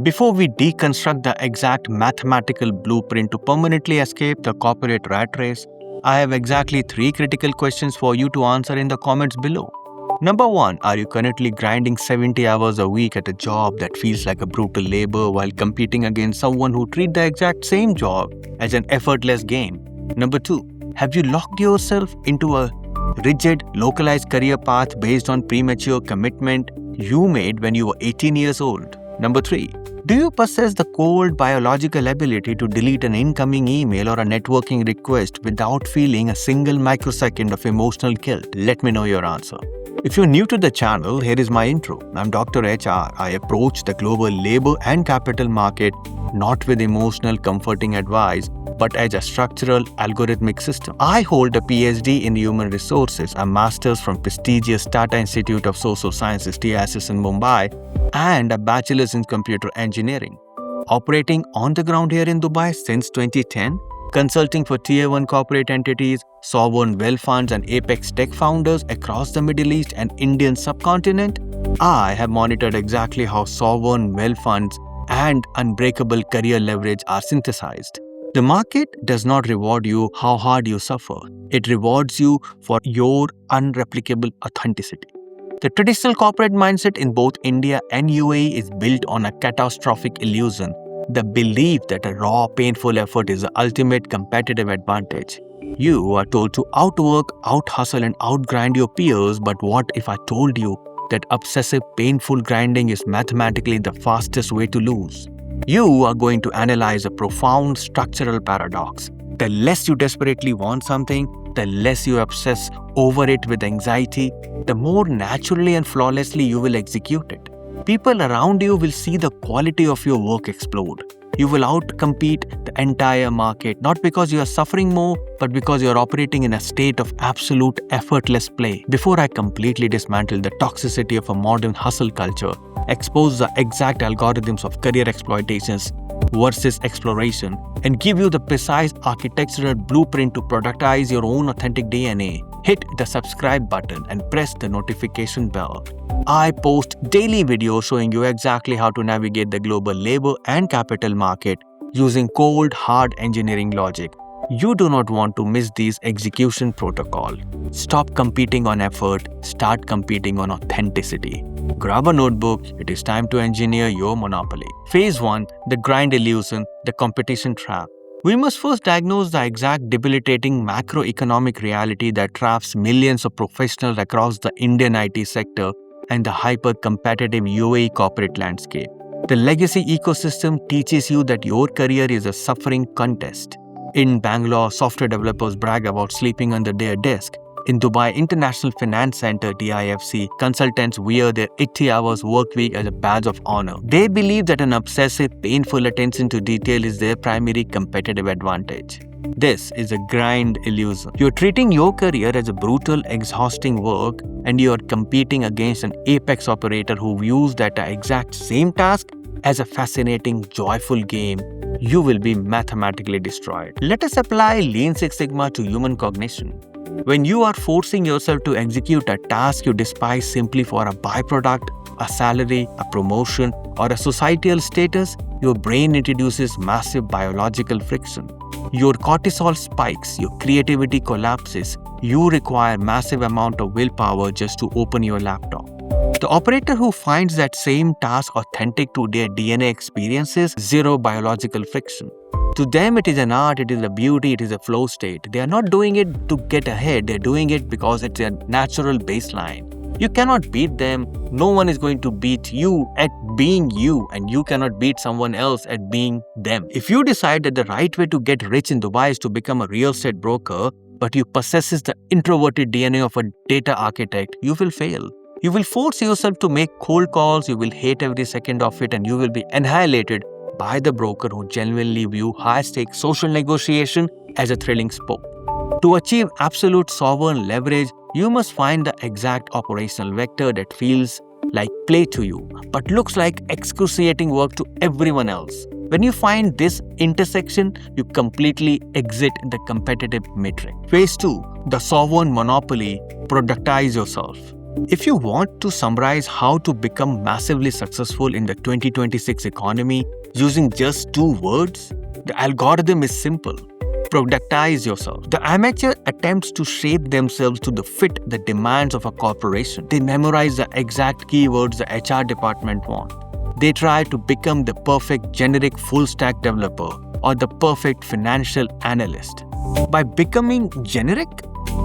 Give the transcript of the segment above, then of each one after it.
Before we deconstruct the exact mathematical blueprint to permanently escape the corporate rat race, I have exactly 3 critical questions for you to answer in the comments below. Number 1, are you currently grinding 70 hours a week at a job that feels like a brutal labor while competing against someone who treats the exact same job as an effortless game? Number 2, have you locked yourself into a rigid, localized career path based on premature commitment you made when you were 18 years old? Number 3, do you possess the cold biological ability to delete an incoming email or a networking request without feeling a single microsecond of emotional guilt? Let me know your answer. If you're new to the channel, here is my intro. I'm Dr. HR. I approach the global labor and capital market not with emotional, comforting advice, but as a structural, algorithmic system. I hold a PhD in human resources, a master's from prestigious Tata Institute of Social Sciences, TISS in Mumbai, and a bachelor's in computer engineering. Operating on the ground here in Dubai since 2010, consulting for Tier 1 corporate entities, sovereign wealth funds and apex tech founders across the Middle East and Indian subcontinent, I have monitored exactly how sovereign wealth funds and unbreakable career leverage are synthesized. The market does not reward you how hard you suffer. It rewards you for your unreplicable authenticity. The traditional corporate mindset in both India and UAE is built on a catastrophic illusion, the belief that a raw, painful effort is the ultimate competitive advantage. You are told to outwork, out-hustle and outgrind your peers, but what if I told you that obsessive, painful grinding is mathematically the fastest way to lose? You are going to analyze a profound structural paradox. The less you desperately want something, the less you obsess over it with anxiety, the more naturally and flawlessly you will execute it. People around you will see the quality of your work explode. You will outcompete the entire market, not because you are suffering more, but because you are operating in a state of absolute effortless play. Before I completely dismantle the toxicity of a modern hustle culture, expose the exact algorithms of career exploitations versus exploration, and give you the precise architectural blueprint to productize your own authentic DNA, hit the subscribe button and press the notification bell. I post daily videos showing you exactly how to navigate the global labor and capital market using cold, hard engineering logic. You do not want to miss these execution protocol. Stop competing on effort, start competing on authenticity. Grab a notebook, it is time to engineer your monopoly. Phase 1, the grind illusion, the competition trap. We must first diagnose the exact debilitating macroeconomic reality that traps millions of professionals across the Indian IT sector and the hyper-competitive UAE corporate landscape. The legacy ecosystem teaches you that your career is a suffering contest. In Bangalore, software developers brag about sleeping under their desk. In Dubai International Finance Center (DIFC), consultants wear their 80 hours work week as a badge of honor. They believe that an obsessive, painful attention to detail is their primary competitive advantage. This is a grind illusion. You're treating your career as a brutal, exhausting work, and you're competing against an apex operator who views that exact same task as a fascinating, joyful game. You will be mathematically destroyed. Let us apply Lean Six Sigma to human cognition. When you are forcing yourself to execute a task you despise simply for a byproduct, a salary, a promotion, or a societal status, your brain introduces massive biological friction. Your cortisol spikes, your creativity collapses, you require massive amount of willpower just to open your laptop. The operator who finds that same task authentic to their DNA experiences zero biological friction. To them, it is an art, it is a beauty, it is a flow state. They are not doing it to get ahead, they are doing it because it's a natural baseline. You cannot beat them, no one is going to beat you at being you, and you cannot beat someone else at being them. If you decide that the right way to get rich in Dubai is to become a real estate broker, but you possess the introverted DNA of a data architect, you will fail. You will force yourself to make cold calls, you will hate every second of it, and you will be annihilated by the broker who genuinely view high-stakes social negotiation as a thrilling sport. To achieve absolute sovereign leverage, you must find the exact operational vector that feels like play to you, but looks like excruciating work to everyone else. When you find this intersection, you completely exit the competitive matrix. Phase 2, the sovereign monopoly, productize yourself. If you want to summarize how to become massively successful in the 2026 economy using just 2 words, the algorithm is simple. Productize yourself. The amateur attempts to shape themselves to fit the demands of a corporation. They memorize the exact keywords the HR department wants. They try to become the perfect generic full-stack developer or the perfect financial analyst. By becoming generic,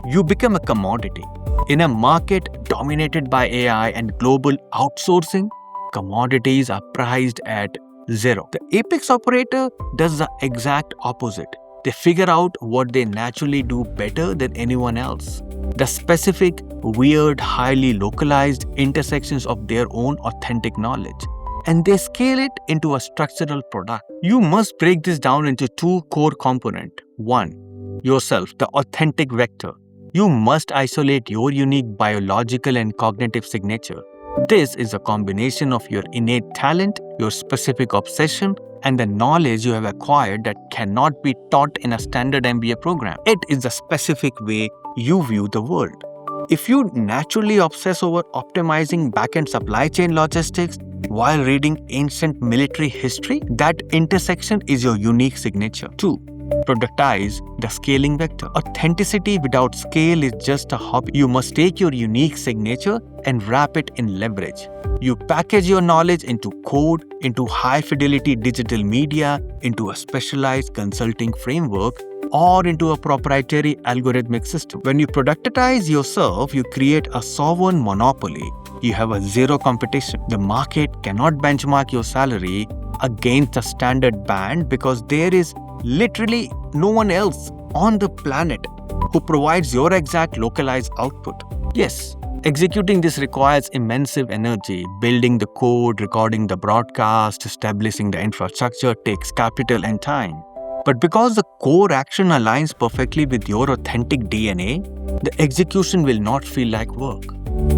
you become a commodity. In a market dominated by AI and global outsourcing, commodities are priced at 0. The apex operator does the exact opposite. They figure out what they naturally do better than anyone else. The specific, weird, highly localized intersections of their own authentic knowledge. And they scale it into a structural product. You must break this down into 2 core components. 1. Yourself, the authentic vector. You must isolate your unique biological and cognitive signature. This is a combination of your innate talent, your specific obsession, and the knowledge you have acquired that cannot be taught in a standard MBA program. It is the specific way you view the world. If you naturally obsess over optimizing back-end supply chain logistics while reading ancient military history, that intersection is your unique signature. 2. Productize the scaling vector. Authenticity without scale is just a hobby. You must take your unique signature and wrap it in leverage. You package your knowledge into code, into high-fidelity digital media, into a specialized consulting framework, or into a proprietary algorithmic system. When you productize yourself, you create a sovereign monopoly. You have a zero competition. The market cannot benchmark your salary against a standard band because there is literally no one else on the planet who provides your exact localized output. Yes, executing this requires immense energy. Building the code, recording the broadcast, establishing the infrastructure takes capital and time. But because the core action aligns perfectly with your authentic DNA, the execution will not feel like work.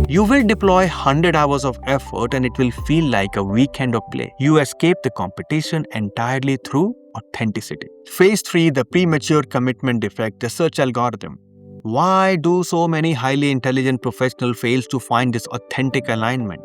You will deploy 100 hours of effort and it will feel like a weekend of play. You escape the competition entirely through authenticity. Phase 3, the premature commitment defect, the search algorithm. Why do so many highly intelligent professionals fail to find this authentic alignment?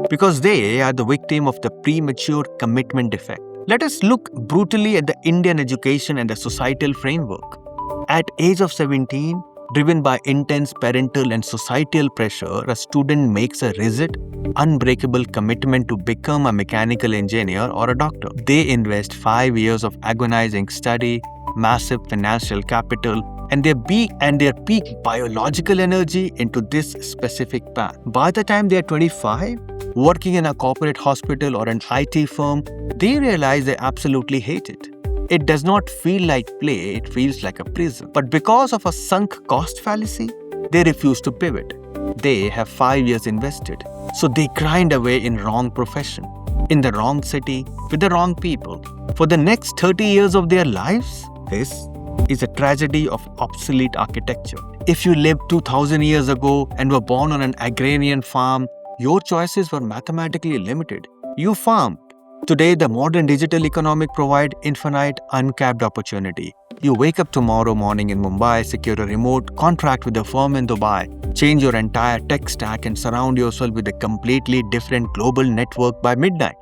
Because they are the victim of the premature commitment defect. Let us look brutally at the Indian education and the societal framework. At age of 17, driven by intense parental and societal pressure, a student makes a rigid, unbreakable commitment to become a mechanical engineer or a doctor. They invest 5 years of agonizing study, massive financial capital, and their peak biological energy into this specific path. By the time they are 25, working in a corporate hospital or an IT firm, they realize they absolutely hate it. It does not feel like play, it feels like a prison. But because of a sunk cost fallacy, they refuse to pivot. They have 5 years invested, so they grind away in wrong profession, in the wrong city, with the wrong people. For the next 30 years of their lives, this is a tragedy of obsolete architecture. If you lived 2000 years ago and were born on an agrarian farm, your choices were mathematically limited. You farmed. Today, the modern digital economic provides infinite, uncapped opportunity. You wake up tomorrow morning in Mumbai, secure a remote contract with a firm in Dubai, change your entire tech stack and surround yourself with a completely different global network by midnight.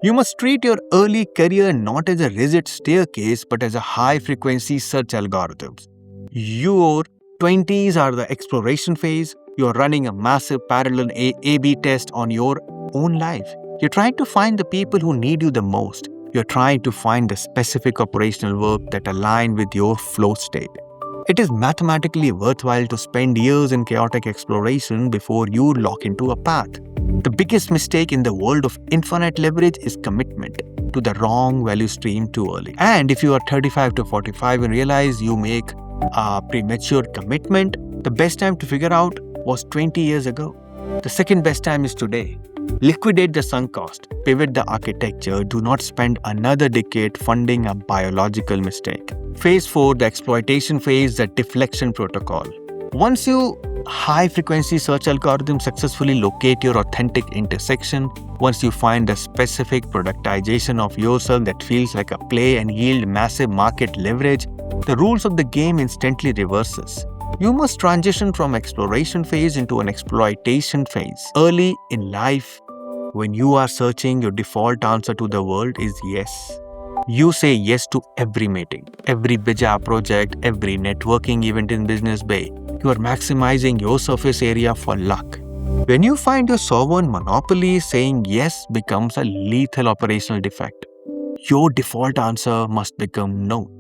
You must treat your early career not as a rigid staircase but as a high-frequency search algorithms. Your 20s are the exploration phase. You're running a massive parallel A/B test on your own life. You're trying to find the people who need you the most. You're trying to find the specific operational work that align with your flow state. It is mathematically worthwhile to spend years in chaotic exploration before you lock into a path. The biggest mistake in the world of infinite leverage is commitment to the wrong value stream too early. And if you are 35 to 45 and realize you make a premature commitment, the best time to figure out was 20 years ago. The second best time is today. Liquidate the sunk cost, pivot the architecture, do not spend another decade funding a biological mistake. Phase 4, the exploitation phase, the deflection protocol. Once you high-frequency search algorithms successfully locate your authentic intersection, once you find the specific productization of yourself that feels like a play and yield massive market leverage, the rules of the game instantly reverses. You must transition from exploration phase into an exploitation phase. Early in life, when you are searching, your default answer to the world is yes. You say yes to every meeting, every bija project, every networking event in Business Bay. You are maximizing your surface area for luck. When you find your sovereign monopoly, saying yes becomes a lethal operational defect. Your default answer must become no.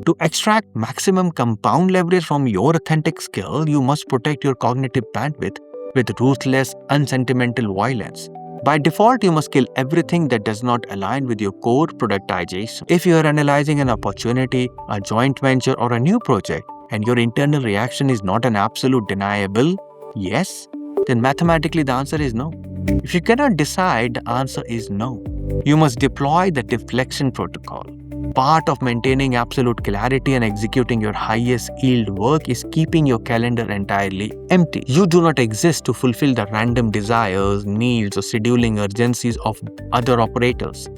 To extract maximum compound leverage from your authentic skill, you must protect your cognitive bandwidth with ruthless, unsentimental violence. By default, you must kill everything that does not align with your core productization. If you are analyzing an opportunity, a joint venture, or a new project, and your internal reaction is not an absolute deniable yes, then mathematically the answer is no. If you cannot decide, the answer is no. You must deploy the deflection protocol. Part of maintaining absolute clarity and executing your highest yield work is keeping your calendar entirely empty. You do not exist to fulfill the random desires, needs, or scheduling urgencies of other operators.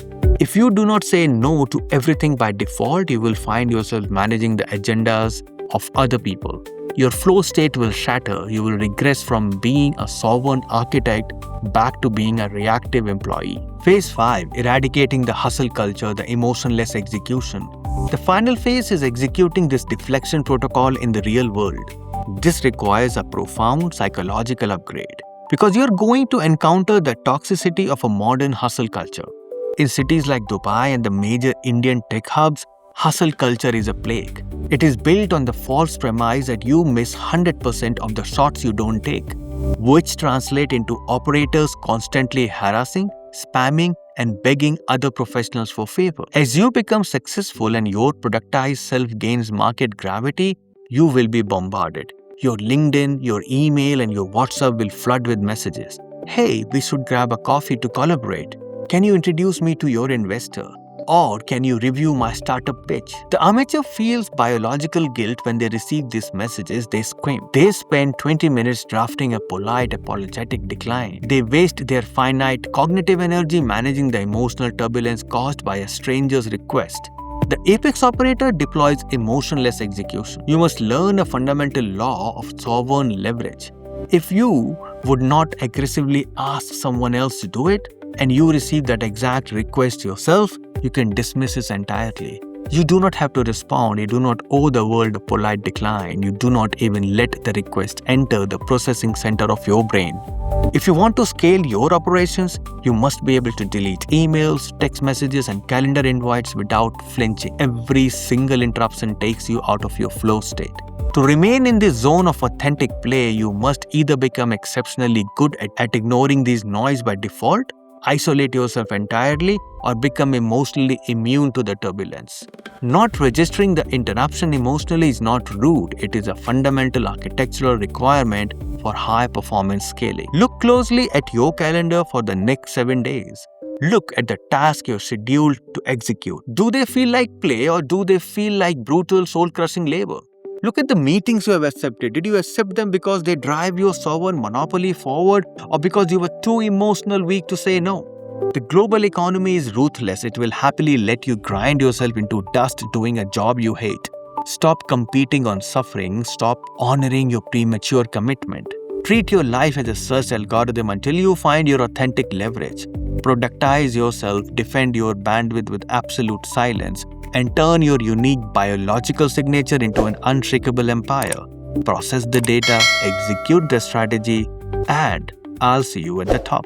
If you do not say no to everything by default, you will find yourself managing the agendas of other people. Your flow state will shatter. You will regress from being a sovereign architect back to being a reactive employee. Phase 5. Eradicating the hustle culture, the emotionless execution. The final phase is executing this deflection protocol in the real world. This requires a profound psychological upgrade because you're going to encounter the toxicity of a modern hustle culture. In cities like Dubai and the major Indian tech hubs, hustle culture is a plague. It is built on the false premise that you miss 100% of the shots you don't take, which translate into operators constantly harassing, spamming, and begging other professionals for favor. As you become successful and your productized self gains market gravity, you will be bombarded. Your LinkedIn, your email, and your WhatsApp will flood with messages. Hey, we should grab a coffee to collaborate. Can you introduce me to your investor? Or can you review my startup pitch? The amateur feels biological guilt when they receive these messages. They scream. They spend 20 minutes drafting a polite, apologetic decline. They waste their finite cognitive energy managing the emotional turbulence caused by a stranger's request. The apex operator deploys emotionless execution. You must learn a fundamental law of sovereign leverage. If you would not aggressively ask someone else to do it, and you receive that exact request yourself, you can dismiss it entirely. You do not have to respond. You do not owe the world a polite decline. You do not even let the request enter the processing center of your brain. If you want to scale your operations, you must be able to delete emails, text messages, and calendar invites without flinching. Every single interruption takes you out of your flow state. To remain in this zone of authentic play, you must either become exceptionally good at ignoring these noise by default, isolate yourself entirely, or become emotionally immune to the turbulence. Not registering the interruption emotionally is not rude. It is a fundamental architectural requirement for high-performance scaling. Look closely at your calendar for the next 7 days. Look at the task you're scheduled to execute. Do they feel like play or do they feel like brutal, soul-crushing labor? Look at the meetings you have accepted. Did you accept them because they drive your sovereign monopoly forward or because you were too emotional weak to say no? The global economy is ruthless. It will happily let you grind yourself into dust doing a job you hate. Stop competing on suffering. Stop honoring your premature commitment. Treat your life as a search algorithm until you find your authentic leverage. Productize yourself, defend your bandwidth with absolute silence, and turn your unique biological signature into an unshakable empire. Process the data, execute the strategy, and I'll see you at the top.